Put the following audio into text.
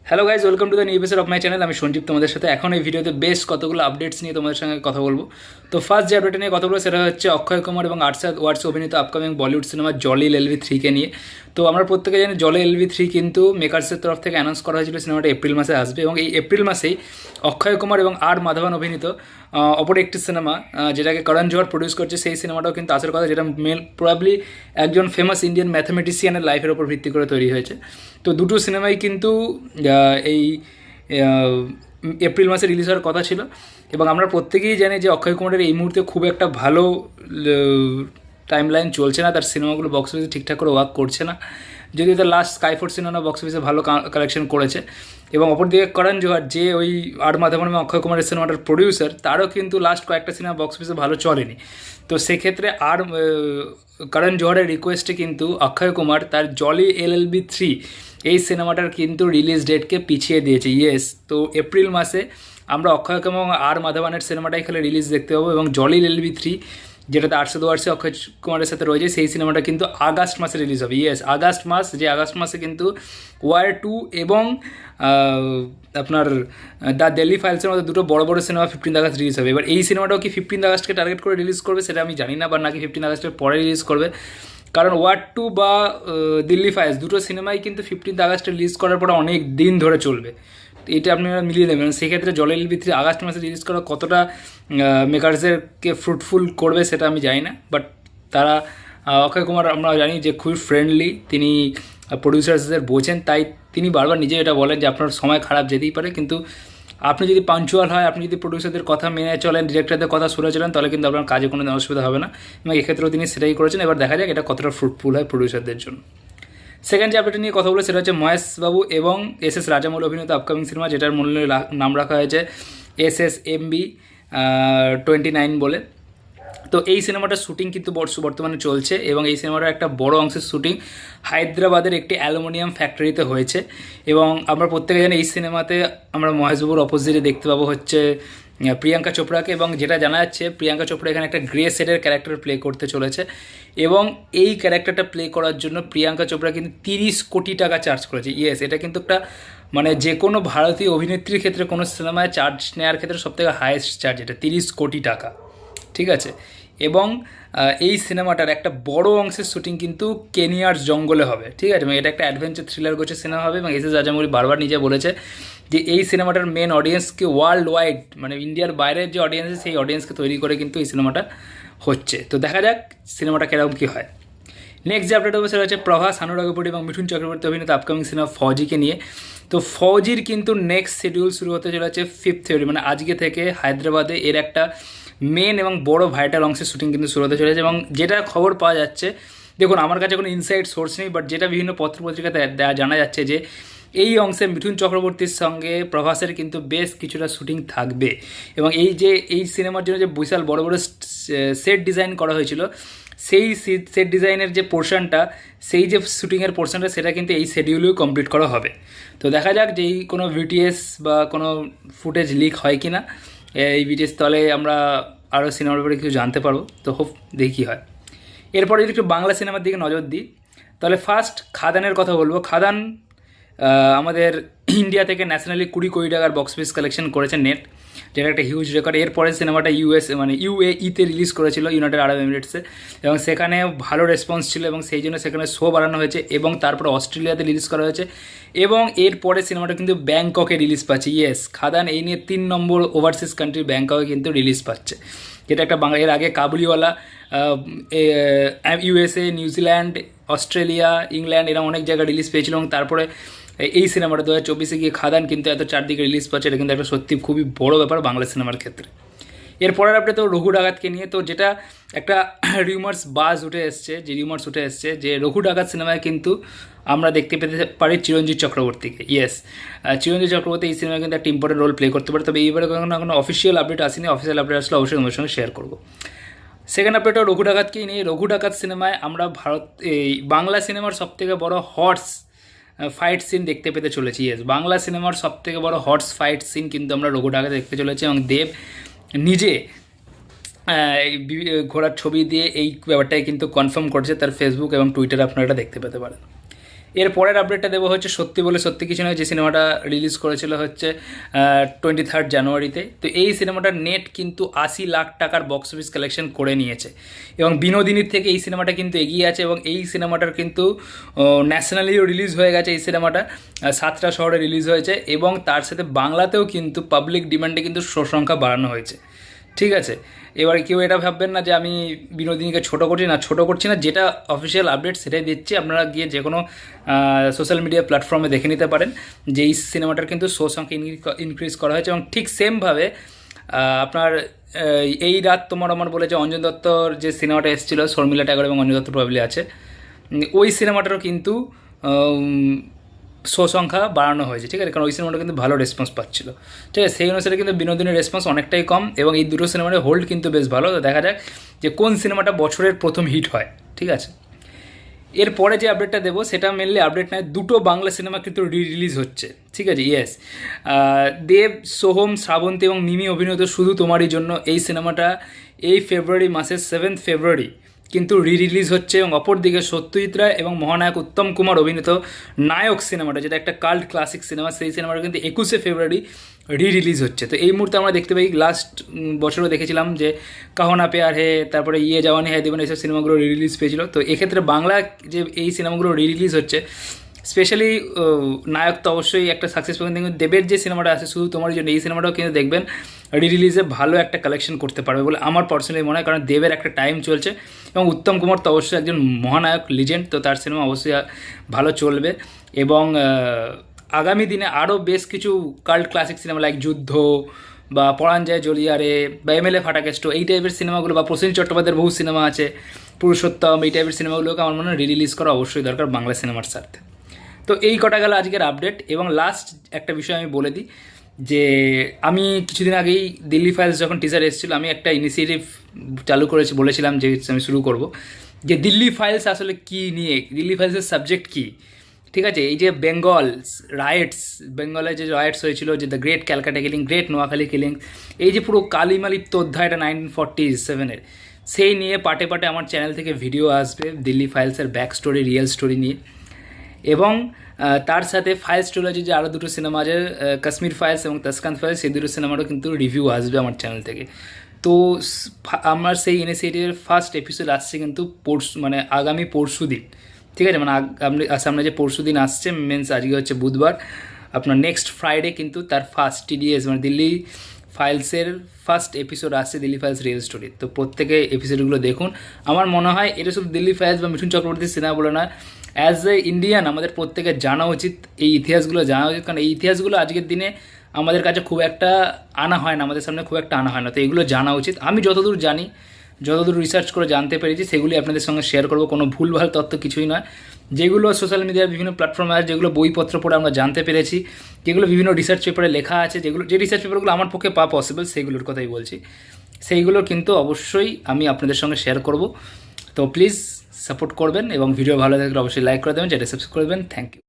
Hello guys, welcome to the new episode of my channel. আমি সঞ্জীব তোমাদের সাথে এখন এই ভিডিওতে বেশ কতগুলো আপডেটস নিয়ে তোমাদের সঙ্গে কথা বলবো। তো ফার্স্ট যে আপডেট নিয়ে কথা বলবো সেটা হচ্ছে অক্ষয় কুমার এবং আরশাদ ওয়ারসি অভিনীত upcoming Bollywood cinema jolly LLB 3 কে নিয়ে। তো আমরা প্রত্যেকে জানি জলি LLB 3 কিন্তু মেকার্সের তরফ থেকে অ্যানাউন্স করা হয়েছিল সিনেমাটা এপ্রিল মাসে আসবে, এবং এই এপ্রিল মাসেই অক্ষয় কুমার এবং আর মাধবন অভিনীত অপর একটি সিনেমা যেটাকে করণ জোহর প্রডিউস করছে, সেই সিনেমাটাও কিন্তু আসার কথা, যেটা প্রবাবলি একজন ফেমাস ইন্ডিয়ান ম্যাথামেটিশিয়ানের লাইফের ওপর ভিত্তি করে তৈরি হয়েছে। তো দুটো সিনেমাই কিন্তু এই এপ্রিল মাসে রিলিজ হওয়ার কথা ছিল, এবং আমরা প্রত্যেকেই জানি যে অক্ষয় কুমারের এই মুহূর্তে খুব একটা ভালো টাইম লাইন চলছে না, তার সিনেমাগুলো বক্স অফিসে ঠিকঠাক করে ওয়ার্ক করছে না, যদিও তার লাস্ট স্কাইফোর্ট সিনেমা বক্স অফিসে ভালো কালেকশন করেছে। এবং অপরদিকে করণ জোহর, যে ওই আর মাধবন এবং অক্ষয় কুমারের সিনেমাটার প্রডিউসার, তারও কিন্তু লাস্ট কয়েকটা সিনেমা বক্স অফিসে ভালো চলেনি। তো সেক্ষেত্রে আর করণ জোহরের রিকোয়েস্টে কিন্তু অক্ষয় কুমার তার জলি LLB 3 এই সিনেমাটার কিন্তু রিলিজ ডেটকে পিছিয়ে দিয়েছে। ইয়েস, তো এপ্রিল মাসে আমরা অক্ষয় কুমার এবং আর মাধবনের সিনেমাটাই খেলে রিলিজ দেখতে পাবো, এবং জলি LLB 3 যেটাতে আরশাদ ওয়ারসি অক্ষয় কুমারের সাথে রয়েছে, সেই সিনেমাটা কিন্তু আগস্ট মাসে রিলিজ হবে। ইয়েস, আগস্ট মাস, যে আগস্ট মাসে কিন্তু ওয়ার 2 এবং আপনার দ্য দিল্লি ফাইলসের মধ্যে দুটো বড় বড় সিনেমা 15 আগস্ট রিলিজ হবে। এবার এই সিনেমাটাও কি 15 আগস্টকে টার্গেট করে রিলিজ করবে সেটা আমি জানি না, বা নাকি 15 আগস্টের পরে রিলিজ করবে, কারণ ওয়ার 2 বা দিল্লি ফাইলস দুটো সিনেমাই কিন্তু 15 আগস্টে রিলিজ করার পরে অনেক দিন ধরে চলবে। তো এটা আপনারা মিলিয়ে নেবেন। সেক্ষেত্রে জলি LLB 3 আগস্ট মাসে রিলিজ করা কতটা মেকার্সদেরকে ফ্রুটফুল করবে সেটা আমি জানি না, বাট তারা অক্ষয় কুমার আমরা জানি যে খুবই ফ্রেন্ডলি, তিনি প্রডিউসার্সদের বোঝেন, তাই তিনি বারবার নিজে এটা বলেন যে আপনার সময় খারাপ যেতেই পারে, কিন্তু আপনি যদি পাঞ্চুয়াল হয়, আপনি যদি প্রডিউসারদের কথা মেনে চলেন, ডিরেক্টরদের কথা শুনে চলেন, তাহলে কিন্তু আপনার কাজে কোনো অসুবিধা হবে না, এবং এক্ষেত্রেও তিনি সেটাই করেছেন। এবার দেখা যাক এটা কতটা ফ্রুটফুল হয় প্রডিউসারদের জন্য। সেকেন্ড যে আপডেট নিয়ে কথা বলে সেটা হচ্ছে মহেশ বাবু এবং SS রাজামৌলি অভিনীত আপকামিং সিনেমা, যেটার মূল্য নাম রাখা হয়েছে SSMB 29 বলে। তো এই সিনেমাটার শ্যুটিং কিন্তু বর্তমানে চলছে, এবং এই সিনেমাটার একটা বড় অংশের শ্যুটিং হায়দ্রাবাদের একটি অ্যালুমিনিয়াম ফ্যাক্টরিতে হয়েছে। এবং আমরা প্রত্যেকে জানি এই সিনেমাতে আমরা মহেশবাবুর অপোজিটে দেখতে পাবো হচ্ছে প্রিয়াঙ্কা চোপড়াকে, এবং যেটা জানা যাচ্ছে প্রিয়াঙ্কা চোপড়া এখানে একটা গ্রে শেডের ক্যারেক্টার প্লে করতে চলেছে, এবং এই ক্যারেক্টারটা প্লে করার জন্য প্রিয়াঙ্কা চোপড়া কিন্তু 30 কোটি টাকা চার্জ করেছে। ইয়েস, এটা কিন্তু একটা মানে যে কোনো ভারতীয় অভিনেত্রীর ক্ষেত্রে কোনো সিনেমায় চার্জ নেওয়ার ক্ষেত্রে সবথেকে হায়েস্ট চার্জ, এটা 30 কোটি টাকা, ঠিক আছে। এবং এই সিনেমাটার একটা বড় অংশের শ্যুটিং কিন্তু কেনিয়ার জঙ্গলে হবে, ঠিক আছে। এটা একটা অ্যাডভেঞ্চার থ্রিলার গোছের সিনেমা হবে, এবং SS রাজামৌলি বারবার নিজে বলেছে যে এই সিনেমাটার মেন অডিয়েন্সকে ওয়ার্ল্ড ওয়াইড, মানে ইন্ডিয়ার বাইরের যে অডিয়েন্স আছে সেই অডিয়েন্সকে তৈরি করে কিন্তু এই সিনেমাটা হচ্ছে। তো দেখা যাক সিনেমাটা কীরকম কী হয়। নেক্সট যে আপডেট হবে সেটা হচ্ছে প্রভাস, অনুরাগপুরী এবং মিঠুন চক্রবর্তী অভিনীত আপকামিং সিনেমা ফৌজিকে নিয়ে। তো ফৌজির কিন্তু নেক্সট শিডিউল শুরু হতে চলেছে 5 ফেব্রুয়ারি, মানে আজকে থেকে হায়দ্রাবাদে এর একটা মেন এবং বড় ভাইটাল অংশের শ্যুটিং কিন্তু শুরু হতে চলেছে। এবং যেটা খবর পাওয়া যাচ্ছে, দেখুন আমার কাছে কোনো ইনসাইড সোর্স নেই, বাট যেটা বিভিন্ন পত্রপত্রিকাতে জানা যাচ্ছে যে এই অংশে মিঠুন চক্রবর্তীর সঙ্গে প্রভাসের কিন্তু বেশ কিছুটা শ্যুটিং থাকবে, এবং এই সিনেমার জন্য যে বিশাল বড় বড় সেট ডিজাইন করা হয়েছিল, সেই সেট ডিজাইনের যে পোর্শনটা, সেই যে শ্যুটিংয়ের পোর্শনটা, সেটা কিন্তু এই শিডিউলেও কমপ্লিট করা হবে। তো দেখা যাক যে এই কোনো VTS বা কোনো ফুটেজ লিক হয় কি না, এই VTS তলে আমরা আরও সিনেমার ব্যাপারে কিছু জানতে পারবো। তো হোপ দেখি কী হয়। এরপরে যদি একটু বাংলা সিনেমার দিকে নজর দিই, তাহলে ফার্স্ট খাদানের কথা বলবো। খাদান আমাদের ইন্ডিয়া থেকে ন্যাশনালি 20 কোটি টাকার বক্স অফিস কালেকশন করেছে নেট, যেটা একটা হিউজ রেকর্ড। এরপরে সিনেমাটা UAE-তে রিলিজ করেছিল, ইউনাইটেড আরব এমিরেটসে, এবং সেখানে ভালো রেসপন্স ছিল, এবং সেই জন্য সেখানে শো বাড়ানো হয়েছে, এবং তারপরে অস্ট্রেলিয়াতে রিলিজ করা হয়েছে, এবং এরপরে সিনেমাটা কিন্তু ব্যাংককে রিলিজ পাচ্ছে। ইয়েস, খাদান এই নিয়ে 3 নম্বর ওভারসিজ কান্ট্রি ব্যাংককে কিন্তু রিলিজ পাচ্ছে, যেটা একটা এর আগে Kabuliwala USA, New Zealand, Australia, England এরা অনেক জায়গায় রিলিজ পেয়েছিল, এবং তারপরে এই সিনেমাটা 2024-এ গিয়ে খাদান কিন্তু এত চারদিকে রিলিজ পাচ্ছে। এটা কিন্তু একটা সত্যি খুবই বড় ব্যাপার বাংলা সিনেমার ক্ষেত্রে। এরপরের আপডেট তো রঘু ডাকাতকে নিয়ে, তো যেটা একটা রিউমার্স উঠে এসছে যে রঘু ডাকাত সিনেমায় কিন্তু আমরা দেখতে পেতে পারি চিরঞ্জিত চক্রবর্তীকে। ইয়েস, চিরঞ্জিত চক্রবর্তী এই সিনেমায় কিন্তু একটা ইম্পর্টেন্ট রোল প্লে করতে পারে, তবে এইবারে কোনো অফিসিয়াল আপডেট আসেনি। অফিসিয়াল আপডেট আসলে অবশ্যই তোমার সঙ্গে শেয়ার করবো। সেকেন্ড আপডেটও রঘু ডাকাতকেই নিয়ে। রঘু ডাকাত সিনেমায় আমরা এই বাংলা সিনেমার সবথেকে বড় হর্স ফাইট সিন দেখতে পেতে চলেছি। ইয়েস, বাংলা সিনেমার সবথেকে বড় হর্স ফাইট সিন কিন্তু আমরা রঘু ডাকাতে দেখতে চলেছি, এবং দেব নিজে ঘোড়ার ছবি দিয়ে এই ব্যাপারটাই কিন্তু কনফার্ম করেছে তার ফেসবুক এবং টুইটারে, আপনারা এটা দেখতে পেতে পারেন। এর পরের আপডেটটা দেবো হচ্ছে সত্যি বলে সত্যি কিছু নয়, যে সিনেমাটা রিলিজ করেছিল হচ্ছে 23 জানুয়ারিতে। তো এই সিনেমাটার নেট কিন্তু 80 লাখ টাকার বক্স অফিস কালেকশন করে নিয়েছে, এবং বিনোদিনীর থেকে এই সিনেমাটা কিন্তু এগিয়ে আছে, এবং এই সিনেমাটার কিন্তু ন্যাশনালিও রিলিজ হয়ে গেছে। এই সিনেমাটা 7টা শহরে রিলিজ হয়েছে, এবং তার সাথে বাংলাতেও কিন্তু পাবলিক ডিমান্ডে কিন্তু শো সংখ্যা বাড়ানো হয়েছে। ঠিক আছে, এবার কেউ এটা ভাববেন না যে আমি বিনোদিনীকে ছোটো করছি না, যেটা অফিসিয়াল আপডেট সেটাই দিচ্ছি। আপনারা গিয়ে যে কোনো সোশ্যাল মিডিয়া প্ল্যাটফর্মে দেখে নিতে পারেন যে এই সিনেমাটার কিন্তু শো সংখ্যা ইনক্রিজ করা হয়েছে, এবং ঠিক সেমভাবে আপনার এই রাত তোমার আমার বলে যে অঞ্জন দত্তর যে সিনেমাটা এসেছিল, শর্মিলা ট্যাগর এবং অঞ্জন দত্ত প্রবলি আছে, ওই সিনেমাটারও কিন্তু শো সংখ্যা বাড়ানো হয়েছে। ঠিক আছে, কারণ ওই সিনেমাটা কিন্তু ভালো রেসপন্স পাচ্ছিল। ঠিক আছে, সেই অনুসারে কিন্তু বিনোদিনীর রেসপন্স অনেকটাই কম, এবং এই দুটো সিনেমার হোল্ড কিন্তু বেশ ভালো। তো দেখা যাক যে কোন সিনেমাটা বছরের প্রথম হিট হয়। ঠিক আছে, এরপরে যে আপডেটটা দেবো সেটা মেনলি আপডেট নয়, দুটো বাংলা সিনেমা কিন্তু রিলিজ হচ্ছে। ঠিক আছে, ইয়েস, দেব, সোহম, শ্রাবন্তী এবং মিমি অভিনীত শুধু তোমারই জন্য এই সিনেমাটা এই ফেব্রুয়ারি মাসের 7 ফেব্রুয়ারি কিন্তু রিলিজ হচ্ছে, এবং অপরদিকে সত্যজিৎ রায় এবং মহানায়ক উত্তম কুমার অভিনীত নায়ক সিনেমাটা, যেটা একটা কাল্ট ক্লাসিক সিনেমা, সেই সিনেমাটা কিন্তু 21 ফেব্রুয়ারি রিলিজ হচ্ছে। তো এই মুহূর্তে আমরা দেখতে পাই, লাস্ট বছরও দেখেছিলাম যে কাহো না প্যার হে, তারপরে ইয়ে জাওয়ানি হ্যায় দিওয়ানি, এইসব সিনেমাগুলো রিলিজ পেয়েছিল। তো এক্ষেত্রে বাংলা যে এই সিনেমাগুলো রিলিজ হচ্ছে, স্পেশালি নায়ক তো অবশ্যই একটা সাকসেস পাবেন, কিন্তু দেবের যে সিনেমাটা আছে শুধু তোমার জন্য, এই সিনেমাটাও কিন্তু দেখবেন রিলিজে ভালো একটা কালেকশন করতে পারবে বলে আমার পার্সোনালি মনে হয়, কারণ দেবের একটা টাইম চলছে, এবং উত্তম কুমার তো অবশ্যই একজন মহানায়ক লিজেন্ড, তো তার সিনেমা অবশ্যই ভালো চলবে। এবং আগামী দিনে আরও বেশ কিছু কাল্ট ক্লাসিক সিনেমা লাইক যুদ্ধ বা পরাণ যায় জলিয়ারে বা এমএলএ ফাটাকেষ্ট, এই টাইপের সিনেমাগুলো, বা প্রসেনজিৎ চট্টোপাধ্যায়ের বহু সিনেমা আছে, পুরুষোত্তম, এই টাইপের সিনেমাগুলোকে আমার মনে হয় রিলিজ করা অবশ্যই দরকার বাংলা সিনেমার সাথে। তো এই কটা গেল আজকের আপডেট। এবং লাস্ট একটা বিষয় আমি বলে দিই যে আমি কিছুদিন আগেই দিল্লি ফাইলস যখন টিজার এসেছিলো, আমি একটা ইনিশিয়েটিভ চালু করেছি, বলেছিলাম যে আমি শুরু করব যে দিল্লি ফাইলস আসলে কী নিয়ে, দিল্লি ফাইলসের সাবজেক্ট কী। ঠিক আছে, এই যে বেঙ্গলে যে রায়েটস হয়েছিল, যে the great Calcutta killing, great Noakhali killing, এই যে পুরো কালিমালিপ্ত অধ্যায়টা 1947-এর, সেই নিয়ে পার্টে পার্টে আমার চ্যানেল থেকে ভিডিও আসবে দিল্লি ফাইলসের ব্যাক স্টোরি, রিয়েল স্টোরি নিয়ে। এবং তার সাথে ফাইলস ট্রিলজি যে আরও দুটো সিনেমা আছে, কাশ্মীর ফাইলস এবং তাসকান্ত ফাইলস, সেই দুটো সিনেমারও কিন্তু রিভিউ আসবে আমার চ্যানেল থেকে। তো আমার সেই ইনিশিয়েটিভের ফার্স্ট এপিসোড আসছে কিন্তু মানে আগামী পরশু দিন। ঠিক আছে, মানে সামনে যে পরশু দিন আসছে, মিনস আজকে হচ্ছে বুধবার, আপনার নেক্সট ফ্রাইডে কিন্তু তার ফার্স্ট টিডিএস মানে দিল্লি ফাইলসের ফার্স্ট এপিসোড আসছে, দিল্লি ফাইলস রিয়েল স্টোরি। তো প্রত্যেকে এপিসোডগুলো দেখুন। আমার মনে হয় এটা শুধু দিল্লি ফাইলস বা মিঠুন চক্রবর্তীর সিনেমা বলে না, অ্যাজ এ ইন্ডিয়ান আমাদের প্রত্যেকের জানা উচিত, এই ইতিহাসগুলো জানা উচিত, কারণ এই ইতিহাসগুলো আজকের দিনে আমাদের কাছে খুব একটা আনা হয় না, আমাদের সামনে খুব একটা আনা হয় না। তো এগুলো জানা উচিত। আমি যতদূর জানি, যতদূর রিসার্চ করে জানতে পেরেছি, সেগুলি আপনাদের সঙ্গে শেয়ার করবো। কোনো ভুলভাল তথ্য কিছুই নয়, যেগুলো সোশ্যাল মিডিয়ার বিভিন্ন প্ল্যাটফর্মে আছে, যেগুলো বইপত্র পড়ে আমরা জানতে পেরেছি, যেগুলো বিভিন্ন রিসার্চ পেপারে লেখা আছে, যে রিসার্চ পেপারগুলো আমার পক্ষে পাওয়া পসিবল, সেইগুলোর কথাই বলছি। সেইগুলো কিন্তু অবশ্যই আমি আপনাদের সঙ্গে শেয়ার করব। তো প্লিজ সাপোর্ট করবেন, এবং ভিডিও ভালো থাকলে অবশ্যই লাইক করে দেবেন, যেটা সাবস্ক্রাইব করবেন। Thank you.